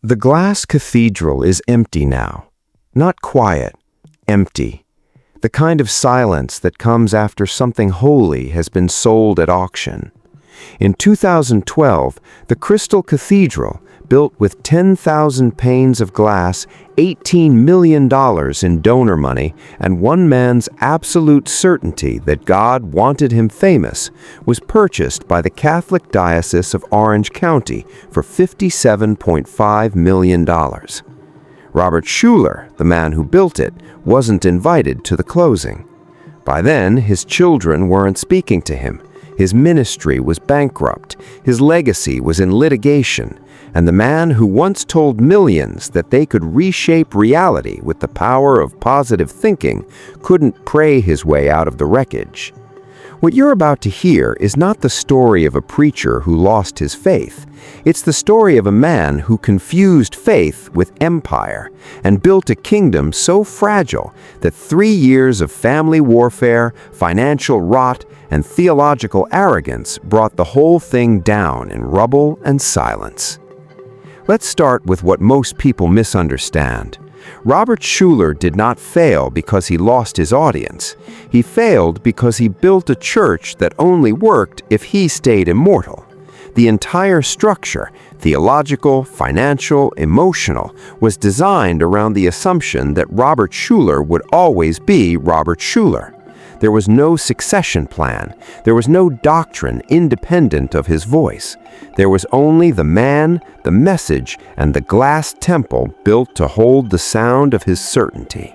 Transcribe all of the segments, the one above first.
The Glass Cathedral is empty now. Not quiet, empty. The kind of silence that comes after something holy has been sold at auction. In 2012, the Crystal Cathedral, built with 10,000 panes of glass, $18 million in donor money, and one man's absolute certainty that God wanted him famous, was purchased by the Catholic Diocese of Orange County for $57.5 million. Robert Schuller, the man who built it, wasn't invited to the closing. By then, his children weren't speaking to him. His ministry was bankrupt, his legacy was in litigation, and the man who once told millions that they could reshape reality with the power of positive thinking couldn't pray his way out of the wreckage. What you're about to hear is not the story of a preacher who lost his faith. It's the story of a man who confused faith with empire and built a kingdom so fragile that 3 years of family warfare, financial rot, and theological arrogance brought the whole thing down in rubble and silence. Let's start with what most people misunderstand. Robert Schuller did not fail because he lost his audience. He failed because he built a church that only worked if he stayed immortal. The entire structure, theological, financial, emotional, was designed around the assumption that Robert Schuller would always be Robert Schuller. There was no succession plan. There was no doctrine independent of his voice. There was only the man, the message, and the glass temple built to hold the sound of his certainty.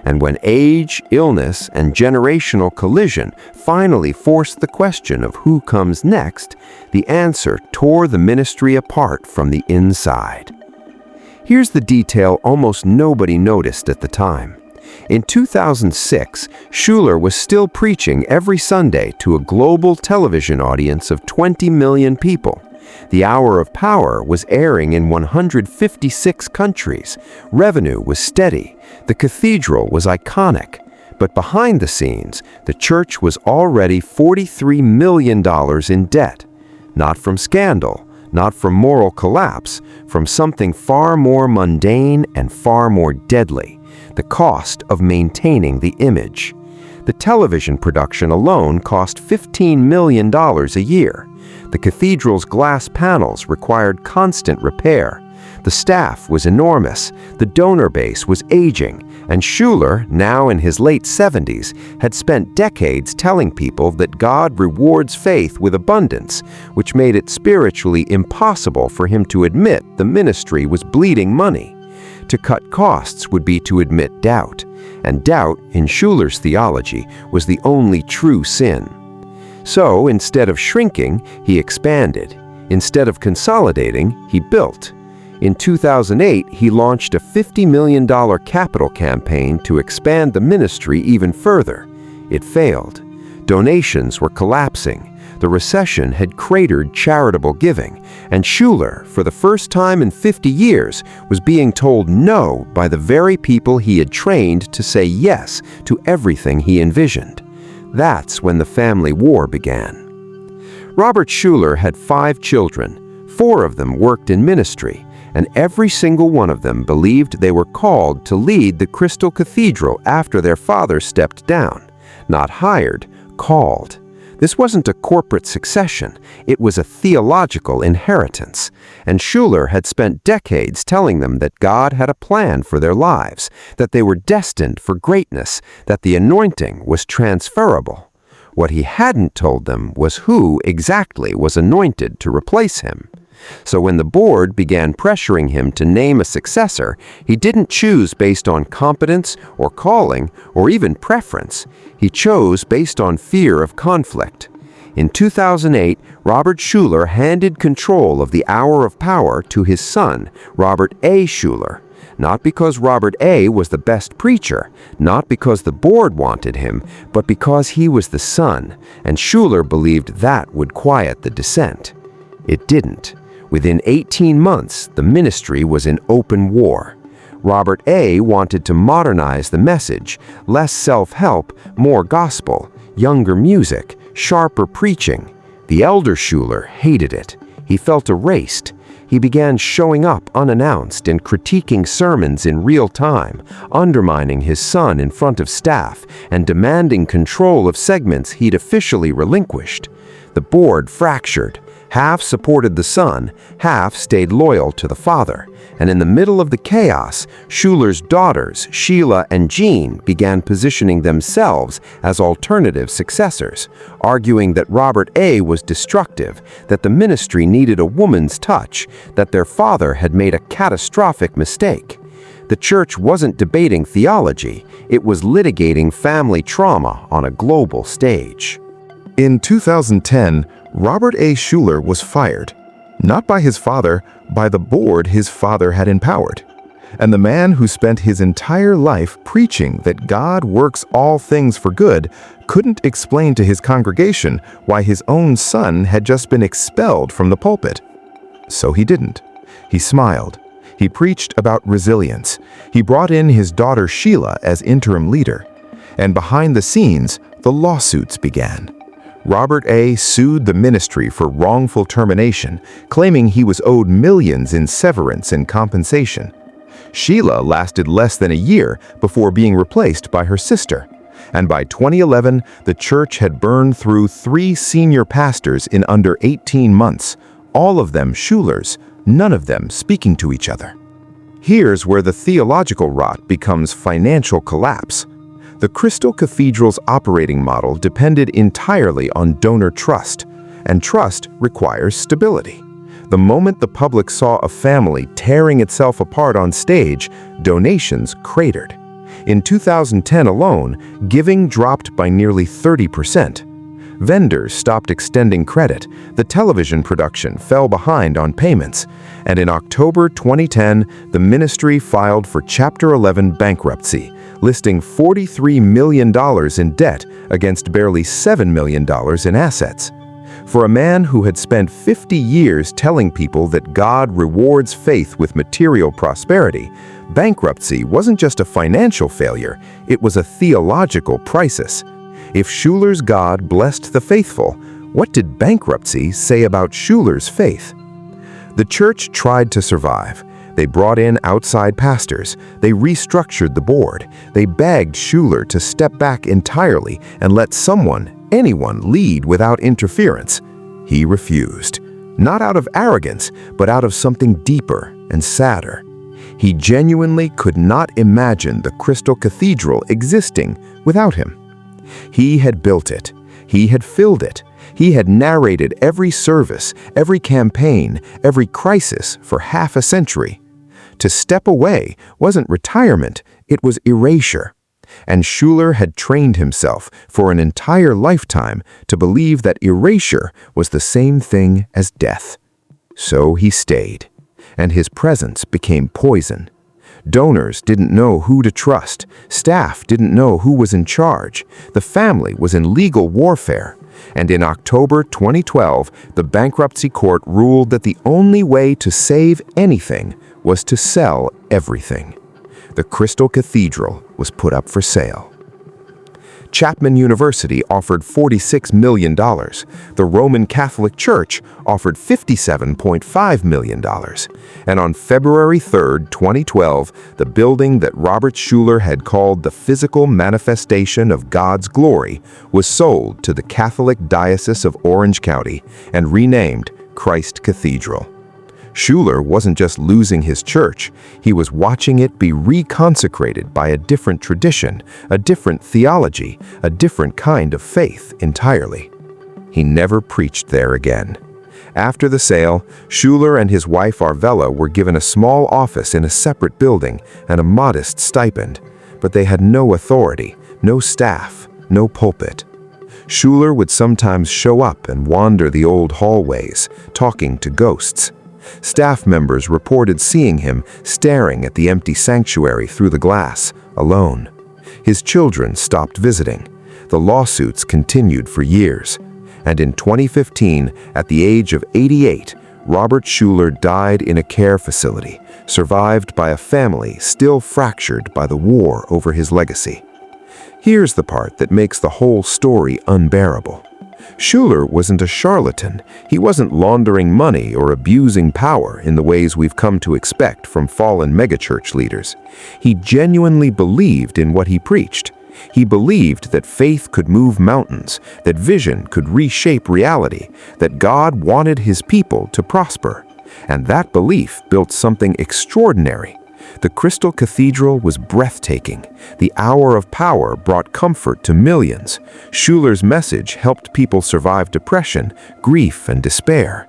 And when age, illness, and generational collision finally forced the question of who comes next, the answer tore the ministry apart from the inside. Here's the detail almost nobody noticed at the time. In 2006, Schuller was still preaching every Sunday to a global television audience of 20 million people. The Hour of Power was airing in 156 countries. Revenue was steady. The cathedral was iconic. But behind the scenes, the church was already $43 million in debt. Not from scandal, not from moral collapse, from something far more mundane and far more deadly: the cost of maintaining the image. The television production alone cost $15 million a year. The cathedral's glass panels required constant repair. The staff was enormous, the donor base was aging, and Schuller, now in his late 70s, had spent decades telling people that God rewards faith with abundance, which made it spiritually impossible for him to admit the ministry was bleeding money. To cut costs would be to admit doubt, and doubt, in Schuller's theology, was the only true sin. So, instead of shrinking, he expanded. Instead of consolidating, he built. In 2008, he launched a $50 million capital campaign to expand the ministry even further. It failed. Donations were collapsing. The recession had cratered charitable giving, and Schuller, for the first time in 50 years, was being told no by the very people he had trained to say yes to everything he envisioned. That's when the family war began. Robert Schuller had 5 children. 4 of them worked in ministry, and every single one of them believed they were called to lead the Crystal Cathedral after their father stepped down. Not hired, called. This wasn't a corporate succession, it was a theological inheritance, and Schuller had spent decades telling them that God had a plan for their lives, that they were destined for greatness, that the anointing was transferable. What he hadn't told them was who exactly was anointed to replace him. So when the board began pressuring him to name a successor, he didn't choose based on competence or calling or even preference. He chose based on fear of conflict. In 2008, Robert Schuller handed control of the Hour of Power to his son, Robert A. Schuller. Not because Robert A. was the best preacher, not because the board wanted him, but because he was the son, and Schuller believed that would quiet the dissent. It didn't. Within 18 months, the ministry was in open war. Robert A. wanted to modernize the message: less self-help, more gospel, younger music, sharper preaching. The elder Schuller hated it. He felt erased. He began showing up unannounced and critiquing sermons in real time, undermining his son in front of staff and demanding control of segments he'd officially relinquished. The board fractured. Half supported the son, half stayed loyal to the father. And in the middle of the chaos, Schuller's daughters, Sheila and Jean, began positioning themselves as alternative successors, arguing that Robert A. was destructive, that the ministry needed a woman's touch, that their father had made a catastrophic mistake. The church wasn't debating theology, it was litigating family trauma on a global stage. In 2010, Robert A. Schuller was fired, not by his father, by the board his father had empowered. And the man who spent his entire life preaching that God works all things for good couldn't explain to his congregation why his own son had just been expelled from the pulpit. So he didn't. He smiled. He preached about resilience. He brought in his daughter Sheila as interim leader. And behind the scenes, the lawsuits began. Robert A. sued the ministry for wrongful termination, claiming he was owed millions in severance and compensation. Sheila lasted less than a year before being replaced by her sister. And by 2011, the church had burned through 3 senior pastors in under 18 months, all of them Schullers, none of them speaking to each other. Here's where the theological rot becomes financial collapse. The Crystal Cathedral's operating model depended entirely on donor trust, and trust requires stability. The moment the public saw a family tearing itself apart on stage, donations cratered. In 2010 alone, giving dropped by nearly 30%. Vendors stopped extending credit, the television production fell behind on payments, and in October 2010, the ministry filed for Chapter 11 bankruptcy, listing $43 million in debt against barely $7 million in assets. For a man who had spent 50 years telling people that God rewards faith with material prosperity, bankruptcy wasn't just a financial failure, it was a theological crisis. If Schuller's God blessed the faithful, what did bankruptcy say about Schuller's faith? The church tried to survive. They brought in outside pastors. They restructured the board. They begged Schuller to step back entirely and let someone, anyone, lead without interference. He refused. Not out of arrogance, but out of something deeper and sadder. He genuinely could not imagine the Crystal Cathedral existing without him. He had built it. He had filled it. He had narrated every service, every campaign, every crisis for half a century. To step away wasn't retirement, it was erasure. And Schuller had trained himself for an entire lifetime to believe that erasure was the same thing as death. So he stayed, and his presence became poison. Donors didn't know who to trust. Staff didn't know who was in charge. The family was in legal warfare. And in October 2012, the bankruptcy court ruled that the only way to save anything was to sell everything. The Crystal Cathedral was put up for sale. Chapman University offered $46 million. The Roman Catholic Church offered $57.5 million. And on February 3, 2012, the building that Robert Schuller had called the physical manifestation of God's glory was sold to the Catholic Diocese of Orange County and renamed Christ Cathedral. Schuller wasn't just losing his church, he was watching it be reconsecrated by a different tradition, a different theology, a different kind of faith entirely. He never preached there again. After the sale, Schuller and his wife Arvella were given a small office in a separate building and a modest stipend, but they had no authority, no staff, no pulpit. Schuller would sometimes show up and wander the old hallways, talking to ghosts. Staff members reported seeing him staring at the empty sanctuary through the glass, alone. His children stopped visiting. The lawsuits continued for years. And in 2015, at the age of 88, Robert Schuller died in a care facility, survived by a family still fractured by the war over his legacy. Here's the part that makes the whole story unbearable. Schuller wasn't a charlatan. He wasn't laundering money or abusing power in the ways we've come to expect from fallen megachurch leaders. He genuinely believed in what he preached. He believed that faith could move mountains, that vision could reshape reality, that God wanted his people to prosper. And that belief built something extraordinary. The Crystal Cathedral was breathtaking. The hour of power brought comfort to millions. Schuller's message helped people survive depression, grief, and despair.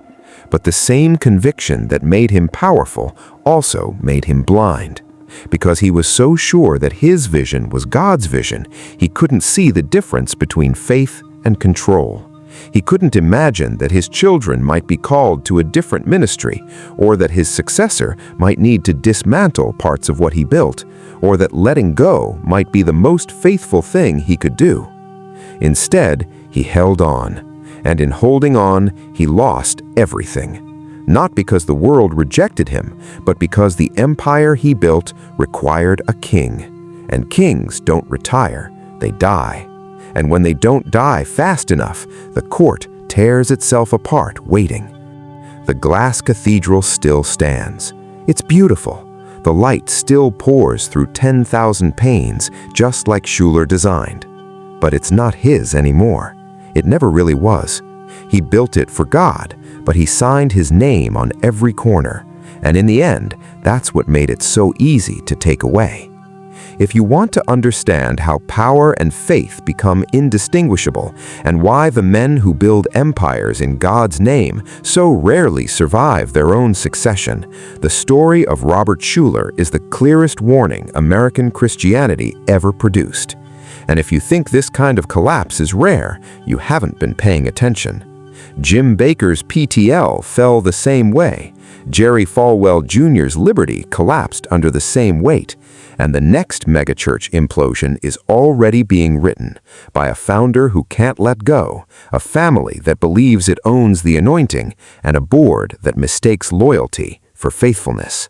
But the same conviction that made him powerful also made him blind. Because he was so sure that his vision was God's vision, he couldn't see the difference between faith and control. He couldn't imagine that his children might be called to a different ministry, or that his successor might need to dismantle parts of what he built, or that letting go might be the most faithful thing he could do. Instead, he held on, and in holding on, he lost everything. Not because the world rejected him, but because the empire he built required a king. And kings don't retire, they die. And when they don't die fast enough, the court tears itself apart waiting. The Glass Cathedral still stands. It's beautiful. The light still pours through 10,000 panes, just like Schuller designed. But it's not his anymore. It never really was. He built it for God, but he signed his name on every corner. And in the end, that's what made it so easy to take away. If you want to understand how power and faith become indistinguishable, and why the men who build empires in God's name so rarely survive their own succession, the story of Robert Schuller is the clearest warning American Christianity ever produced. And if you think this kind of collapse is rare, you haven't been paying attention. Jim Bakker's PTL fell the same way. Jerry Falwell Jr.'s Liberty collapsed under the same weight. And the next megachurch implosion is already being written by a founder who can't let go, a family that believes it owns the anointing, and a board that mistakes loyalty for faithfulness.